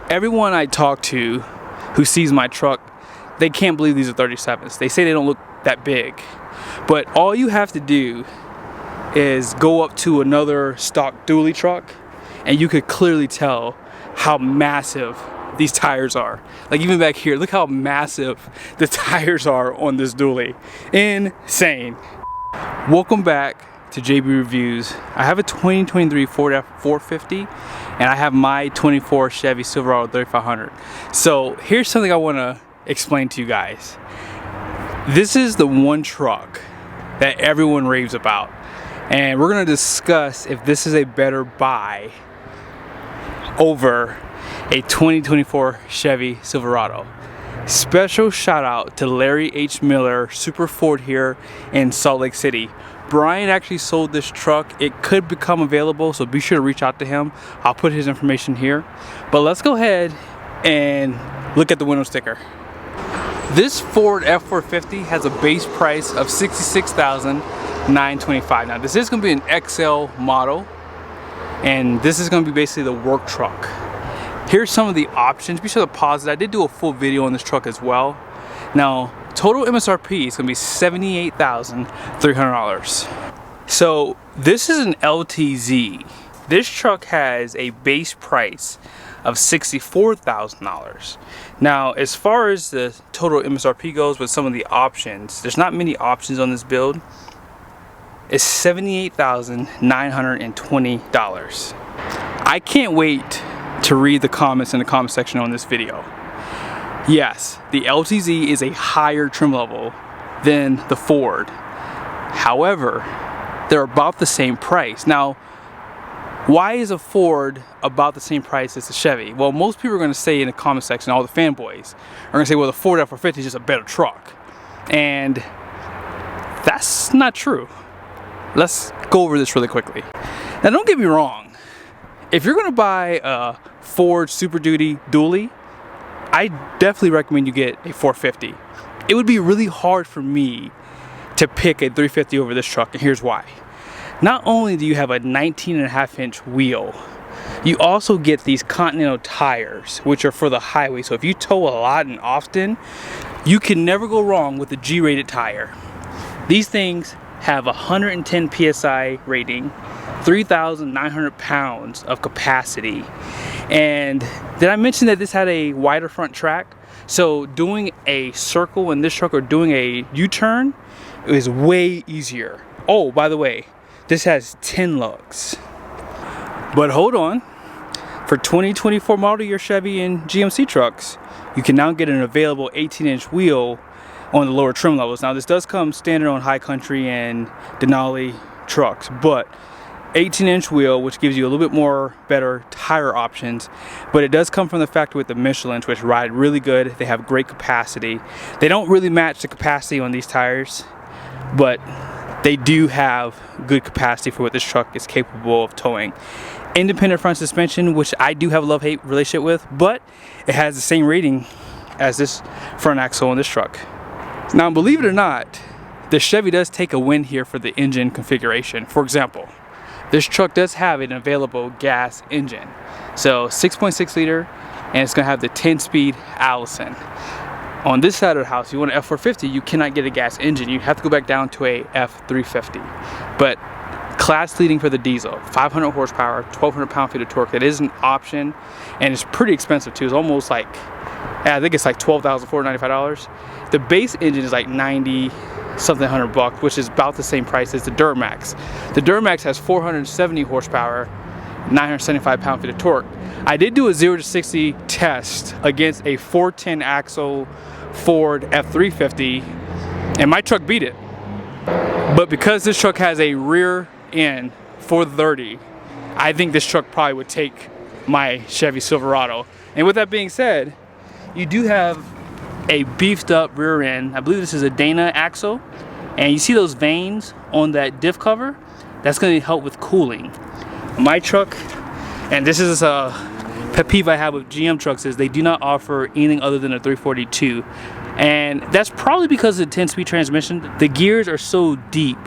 Everyone I talk to who sees my truck, they can't believe these are 37s. They say they don't look that big. But all you have to do is go up to another stock dually truck and you could clearly tell how massive these tires are. Like even back here, look how massive the tires are on this dually. Insane. Welcome back to JB Reviews. I have a 2023 Ford F450 and I have my 24 Chevy Silverado 3500. So here's something I want to explain to you guys. This is the one truck that everyone raves about, and we're going to discuss if this is a better buy over a 2024 Chevy Silverado. Special shout out to Larry H. Miller, Super Ford here in Salt Lake City. Brian actually sold this truck. It could become available, so be sure to reach out to him. I'll put his information here. But let's go ahead and look at the window sticker. This Ford F450 has a base price of $66,925. Now this is going to be an XL model, and this is going to be basically the work truck. Here's some of the options. Be sure to pause it. I did do a full video on this truck as well. Now total MSRP is going to be $78,300. So this is an LTZ. This truck has a base price of $64,000. Now as far as the total MSRP goes with some of the options, there's not many options on this build. It's $78,920. I can't wait to read the comments in the comment section on this video. Yes, the LTZ is a higher trim level than the Ford. However, they're about the same price. Now, why is a Ford about the same price as a Chevy? Well, most people are going to say in the comment section, all the fanboys are going to say, well, the Ford F450 is just a better truck. And that's not true. Let's go over this really quickly. Now, don't get me wrong. If you're going to buy a Ford Super Duty dually, I definitely recommend you get a 450. It would be really hard for me to pick a 350 over this truck, and here's why. Not only do you have a 19.5-inch wheel, you also get these Continental tires, which are for the highway. So if you tow a lot and often, you can never go wrong with a G-rated tire. These things have 110 PSI rating, 3,900 pounds of capacity. And did I mention that this had a wider front track? So doing a circle in this truck or doing a U-turn is way easier. Oh, by the way, this has 10 lugs. But hold on, for 2024 model year Chevy and GMC trucks, you can now get an available 18-inch wheel on the lower trim levels. Now this does come standard on High Country and Denali trucks, but 18-inch wheel, which gives you a little bit more better tire options, but it does come from the factory with the Michelins, which ride really good. They have great capacity. They don't really match the capacity on these tires, but they do have good capacity for what this truck is capable of towing. Independent front suspension, which I do have a love-hate relationship with, but it has the same rating as this front axle on this truck. Now, believe it or not, the Chevy does take a win here for the engine configuration. For example, this truck does have an available gas engine. So 6.6 liter, and it's gonna have the 10-speed Allison. On this side of the house, you want an F450, you cannot get a gas engine. You have to go back down to a F350. But class leading for the diesel, 500 horsepower, 1,200 pound-feet of torque. That is an option, and it's pretty expensive too. It's almost like, I think it's like $12,495. The base engine is like 90-something hundred bucks, which is about the same price as the Duramax. The Duramax has 470 horsepower, 975 pound-feet of torque. I did do a 0 to 60 test against a 410 axle Ford F350, and my truck beat it. But because this truck has a rear end 430, I think this truck probably would take my Chevy Silverado. And with that being said, you do have a beefed up rear end. I believe this is a Dana axle, and you see those veins on that diff cover? That's going to help with cooling. My truck, and this is a pet peeve I have with GM trucks, is they do not offer anything other than a 342, and that's probably because of the 10-speed transmission. The gears are so deep,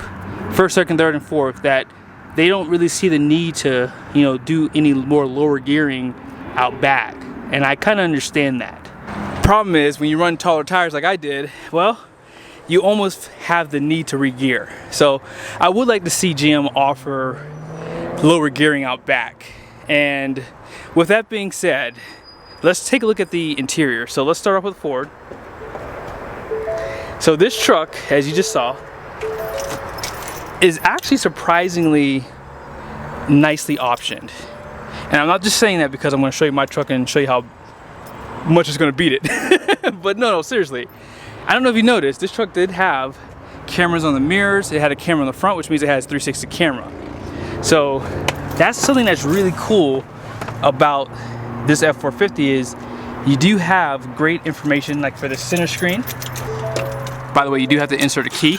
first, second, third, and fourth, that they don't really see the need to, do any more lower gearing out back. and I kind of understand that. Problem is, when you run taller tires like I did, well, you almost have the need to re-gear. So I would like to see GM offer lower gearing out back. And with that being said, let's take a look at the interior. So let's start off with Ford. So this truck, as you just saw, is actually surprisingly nicely optioned. And I'm not just saying that because I'm going to show you my truck and show you how much it's going to beat it. But no, seriously. I don't know if you noticed, this truck did have cameras on the mirrors. It had a camera on the front, which means it has 360 camera. So that's something that's really cool about this F450 is you do have great information, like for the center screen. By the way, you do have to insert a key.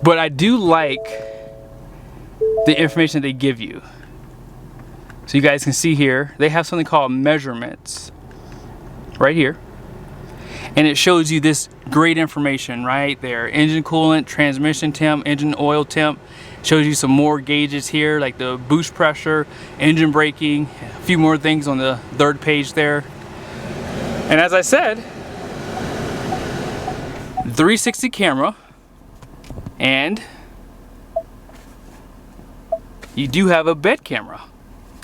But I do like the information that they give you. So you guys can see here, they have something called measurements right here. And it shows you this great information right there. Engine coolant, transmission temp, engine oil temp. Shows you some more gauges here, like the boost pressure, engine braking, a few more things on the third page there. And as I said, 360 camera, and you do have a bed camera.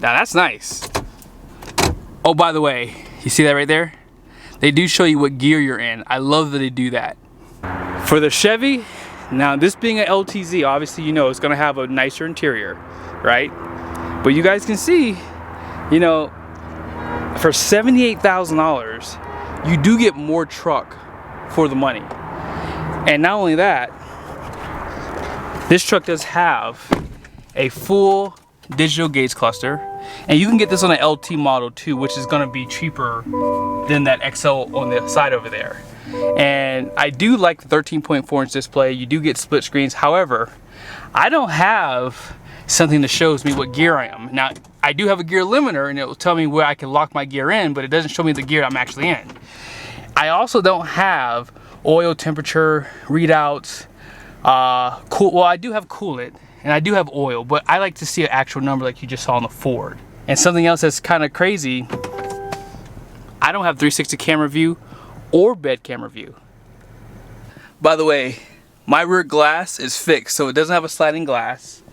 Now that's nice. Oh, by the way, you see that right there? They do show you what gear you're in. I love that they do that. For the Chevy, now this being an LTZ, obviously you know it's gonna have a nicer interior, right? But you guys can see, you know, for $78,000, you do get more truck for the money. And not only that, this truck does have a full digital gauge cluster, and you can get this on an LT model too, which is gonna be cheaper than that XL on the side over there. And I do like the 13.4-inch display. You do get split screens. However, I don't have something that shows me what gear I am. Now, I do have a gear limiter, and it will tell me where I can lock my gear in, but it doesn't show me the gear I'm actually in. I also don't have oil temperature readouts. Well, I do have coolant, and I do have oil, but I like to see an actual number like you just saw on the Ford. And something else that's kind of crazy, I don't have 360 camera view or bed camera view. By the way, my rear glass is fixed, so it doesn't have a sliding glass.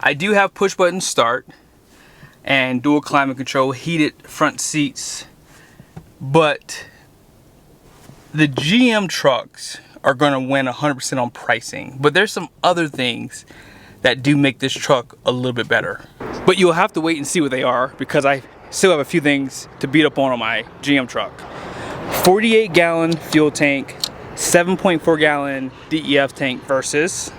I do have push button start and dual climate control, heated front seats, but the GM trucks are gonna win 100% on pricing, but there's some other things that do make this truck a little bit better. But you'll have to wait and see what they are, because I still have a few things to beat up on my GM truck. 48-gallon fuel tank, 7.4-gallon DEF tank versus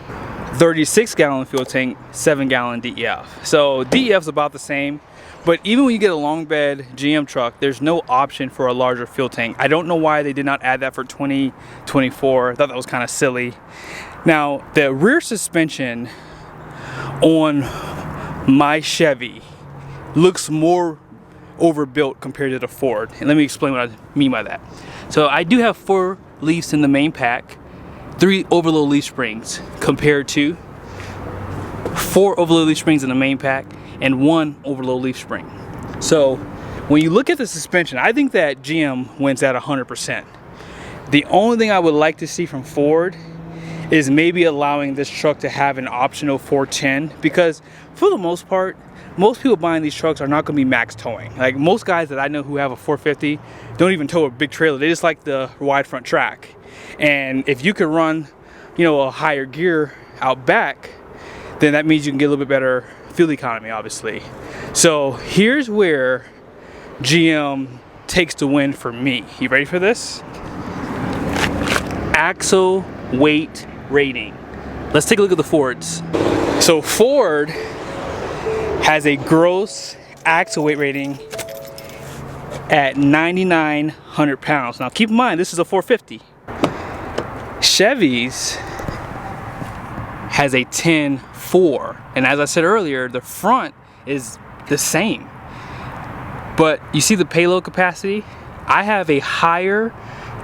36-gallon fuel tank, 7-gallon DEF. So DEF's about the same, but even when you get a long bed GM truck, there's no option for a larger fuel tank. I don't know why they did not add that for 2024. I thought that was kind of silly. Now, the rear suspension on my Chevy looks more overbuilt compared to the Ford, and let me explain what I mean by that. So I do have 4 leaves in the main pack, 3 overload leaf springs, compared to 4 overload leaf springs in the main pack and 1 overload leaf spring. So when you look at the suspension, I think that GM wins at 100%. The only thing I would like to see from Ford is maybe allowing this truck to have an optional 410, because for the most part, most people buying these trucks are not going to be max towing. Like most guys that I know who have a 450 don't even tow a big trailer. They just like the wide front track. And if you could run, you know, a higher gear out back, then that means you can get a little bit better fuel economy, obviously. So here's where GM takes the win for me. You ready for this? Axle weight rating. Let's take a look at the Fords. So Ford has a gross axle weight rating at 9,900 pounds. Now keep in mind, this is a 450. Chevy's has a 10.4, and as I said earlier, the front is the same. But you see the payload capacity? I have a higher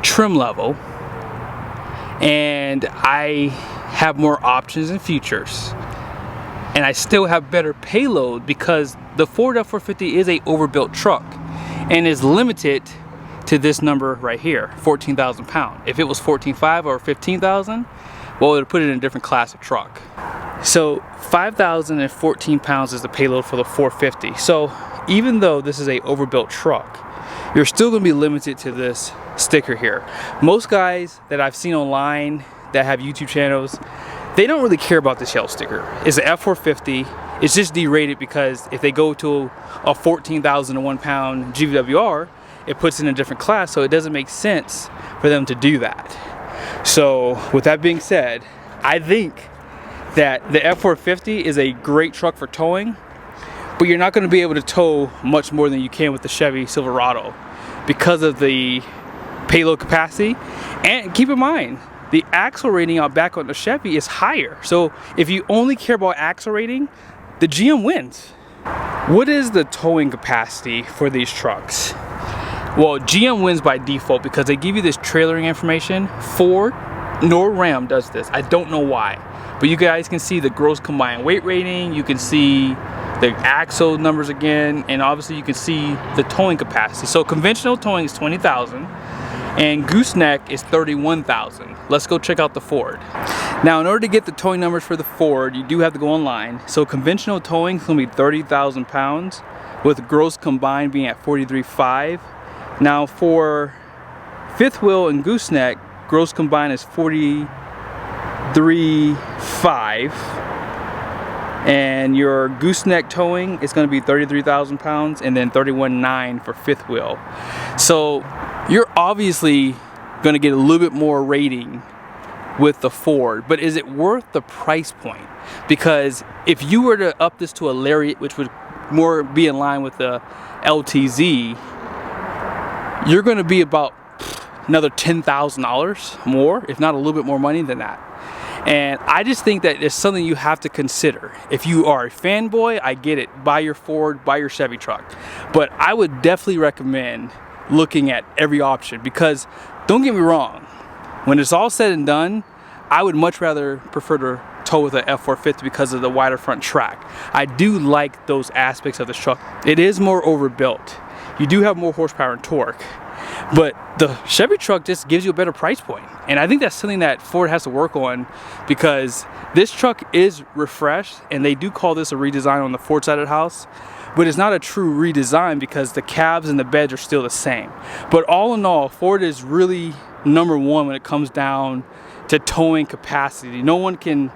trim level, and I have more options and features. and I still have better payload because the Ford F450 is a overbuilt truck and is limited to this number right here, 14,000 pounds. If it was 14.5 or 15,000, well, it would put it in a different class of truck. So 5,014 pounds is the payload for the 450. So even though this is a overbuilt truck, you're still going to be limited to this sticker here. Most guys that I've seen online that have YouTube channels, they don't really care about this yellow sticker. It's an F450. It's just derated because if they go to a 14,001 pound GVWR, it puts it in a different class, so it doesn't make sense for them to do that. So with that being said, I think that the F450 is a great truck for towing, but you're not going to be able to tow much more than you can with the Chevy Silverado because of the payload capacity. And keep in mind, the axle rating out back on the Chevy is higher. So if you only care about axle rating, the GM wins. What is the towing capacity for these trucks? Well, GM wins by default because they give you this trailering information. Ford nor Ram does this. I don't know why. But you guys can see the gross combined weight rating. You can see the axle numbers again. And obviously you can see the towing capacity. So conventional towing is 20,000. And gooseneck is 31,000. Let's go check out the Ford. Now, in order to get the towing numbers for the Ford, you do have to go online. So conventional towing is going to be 30,000 pounds with gross combined being at 43.5. Now for fifth wheel and gooseneck, gross combined is 43.5. And your gooseneck towing is going to be 33,000 pounds and then 31.9 for fifth wheel. So you're obviously going to get a little bit more rating with the Ford, but is it worth the price point? Because if you were to up this to a Lariat, which would more be in line with the LTZ, you're going to be about another $10,000 more, if not a little bit more money than that. And I just think that it's something you have to consider. If you are a fanboy, I get it. Buy your Ford, buy your Chevy truck. But I would definitely recommend looking at every option because don't get me wrong, when it's all said and done, I would much rather prefer to tow with an F450 because of the wider front track. I do like those aspects of the truck. It is more overbuilt. You do have more horsepower and torque. But the Chevy truck just gives you a better price point. And I think that's something that Ford has to work on because this truck is refreshed and they do call this a redesign on the Ford side of the house. But it's not a true redesign because the cabs and the beds are still the same. But all in all, Ford is really number one when it comes down to towing capacity. No one can,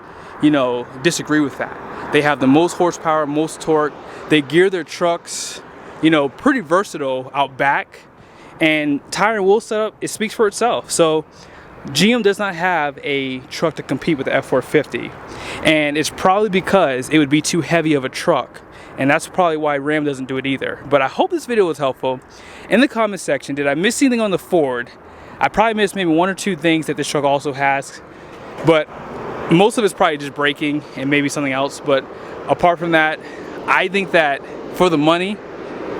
disagree with that. They have the most horsepower, most torque. They gear their trucks, pretty versatile out back. And tire and wheel setup, it speaks for itself. So GM does not have a truck to compete with the F450. And it's probably because it would be too heavy of a truck. And that's probably why Ram doesn't do it either. But I hope this video was helpful. In the comment section, did I miss anything on the Ford? I probably missed maybe one or two things that this truck also has. But most of it's probably just braking and maybe something else. But apart from that, I think that for the money,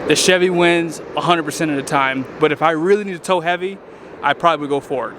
the Chevy wins 100% of the time. But if I really need to tow heavy, I probably would go Ford.